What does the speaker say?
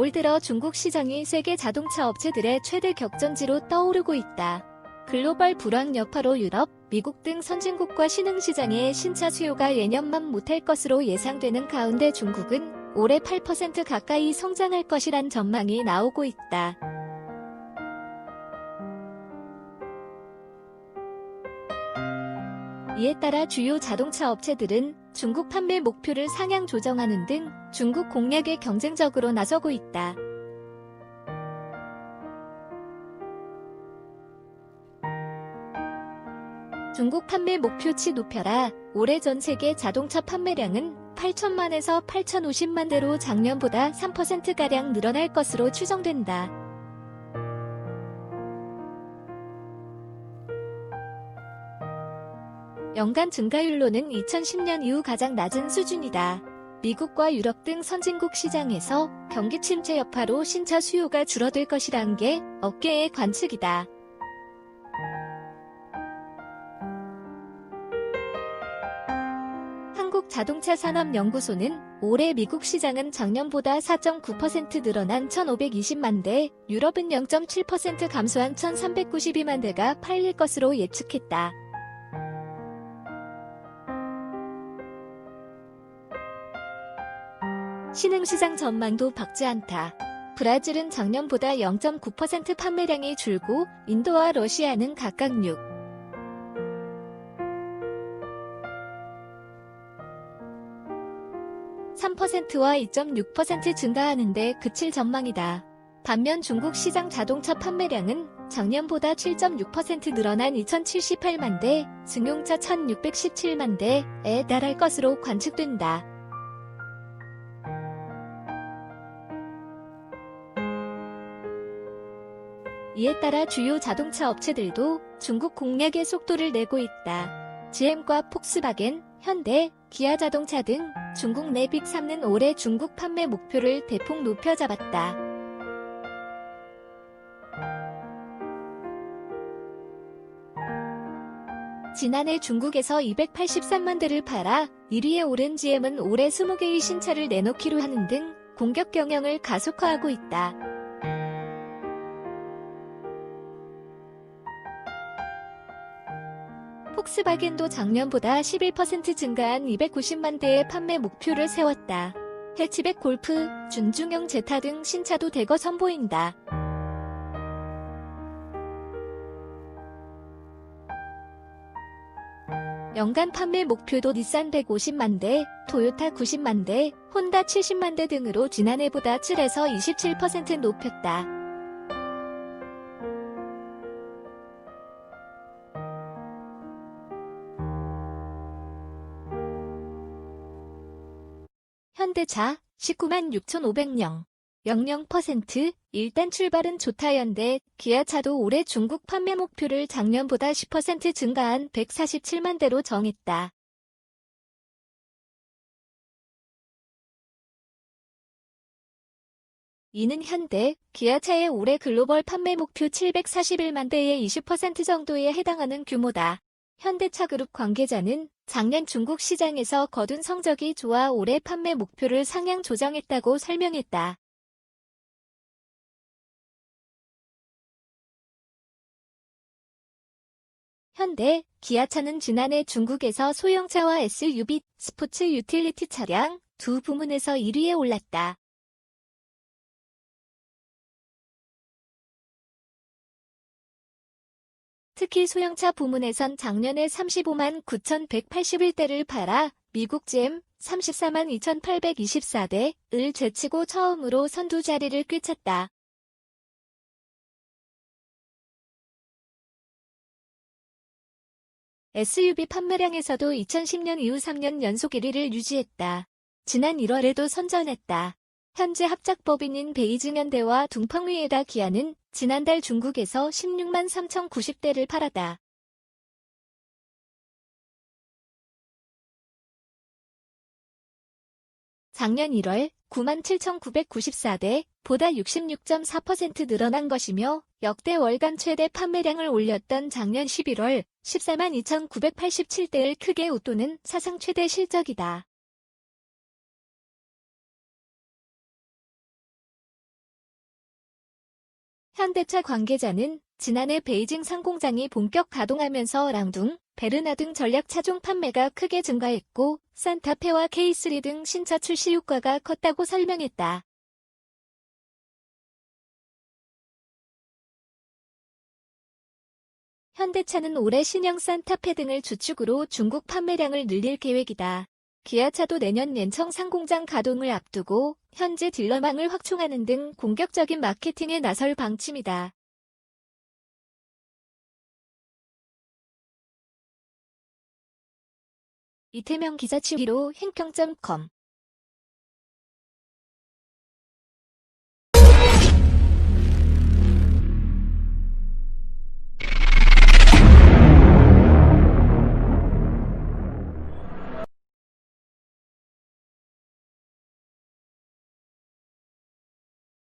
올 들어 중국 시장이 세계 자동차 업체들의 최대 격전지로 떠오르고 있다. 글로벌 불황 여파로 유럽, 미국 등 선진국과 신흥시장의 신차 수요가 예년만 못할 것으로 예상되는 가운데 중국은 올해 8% 가까이 성장할 것이란 전망이 나오고 있다. 이에 따라 주요 자동차 업체들은 중국 판매 목표를 상향 조정하는 등 중국 공략에 경쟁적으로 나서고 있다. 중국 판매 목표치 높여라. 올해 전 세계 자동차 판매량은 8천만에서 8,050만 대로 작년보다 3%가량 늘어날 것으로 추정된다. 연간 증가율로는 2010년 이후 가장 낮은 수준이다. 미국과 유럽 등 선진국 시장에서 경기 침체 여파로 신차 수요가 줄어들 것이란 게 업계의 관측이다. 한국자동차산업연구소는 올해 미국 시장은 작년보다 4.9% 늘어난 1,520만 대, 유럽은 0.7% 감소한 1,392만 대가 팔릴 것으로 예측했다. 신흥시장 전망도 밝지 않다. 브라질은 작년보다 0.9% 판매량이 줄고 인도와 러시아는 각각 3%와 2.6% 증가하는데 그칠 전망이다. 반면 중국 시장 자동차 판매량은 작년보다 7.6% 늘어난 2,078만 대, 승용차 1,617만 대에 달할 것으로 관측된다. 이에 따라 주요 자동차 업체들도 중국 공략의 속도를 내고 있다. GM과 폭스바겐, 현대, 기아 자동차 등 중국 내 빅3는 올해 중국 판매 목표를 대폭 높여 잡았다. 지난해 중국에서 283만 대를 팔아 1위에 오른 GM은 올해 20개의 신차를 내놓기로 하는 등 공격 경영을 가속화하고 있다. 폭스바겐도 작년보다 11% 증가한 290만 대의 판매 목표를 세웠다. 해치백 골프, 준중형 제타 등 신차도 대거 선보인다. 연간 판매 목표도 닛산 150만 대, 토요타 90만 대, 혼다 70만 대 등으로 지난해보다 7에서 27% 높였다. 현대차 19만 6,500명, 00%, 일단 출발은 좋다. 현대, 기아차도 올해 중국 판매 목표를 작년보다 10% 증가한 147만 대로 정했다. 이는 현대, 기아차의 올해 글로벌 판매 목표 741만 대의 20% 정도에 해당하는 규모다. 현대차 그룹 관계자는 작년 중국 시장에서 거둔 성적이 좋아 올해 판매 목표를 상향 조정했다고 설명했다. 현대, 기아차는 지난해 중국에서 소형차와 SUV, 스포츠 유틸리티 차량 두 부문에서 1위에 올랐다. 특히 소형차 부문에선 작년에 35만 9,181대를 팔아 미국 GM 34만 2,824대를 제치고 처음으로 선두 자리를 꿰찼다. SUV 판매량에서도 2010년 이후 3년 연속 1위를 유지했다. 지난 1월에도 선전했다. 현재 합작법인인 베이징현대와 둥팡위에다 기아는 지난달 중국에서 16만 3,090대를 팔았다. 작년 1월 9만 7,994대, 보다 66.4% 늘어난 것이며 역대 월간 최대 판매량을 올렸던 작년 11월 14만 2,987대를 크게 웃도는 사상 최대 실적이다. 현대차 관계자는 지난해 베이징 상공장이 본격 가동하면서 랑둥, 베르나 등 전략 차종 판매가 크게 증가했고 산타페와 K3 등 신차 출시 효과가 컸다고 설명했다. 현대차는 올해 신형 산타페 등을 주축으로 중국 판매량을 늘릴 계획이다. 기아차도 내년 연청 상공장 가동을 앞두고 현재 딜러망을 확충하는 등 공격적인 마케팅에 나설 방침이다. 이태명 기자 취기로 행평.com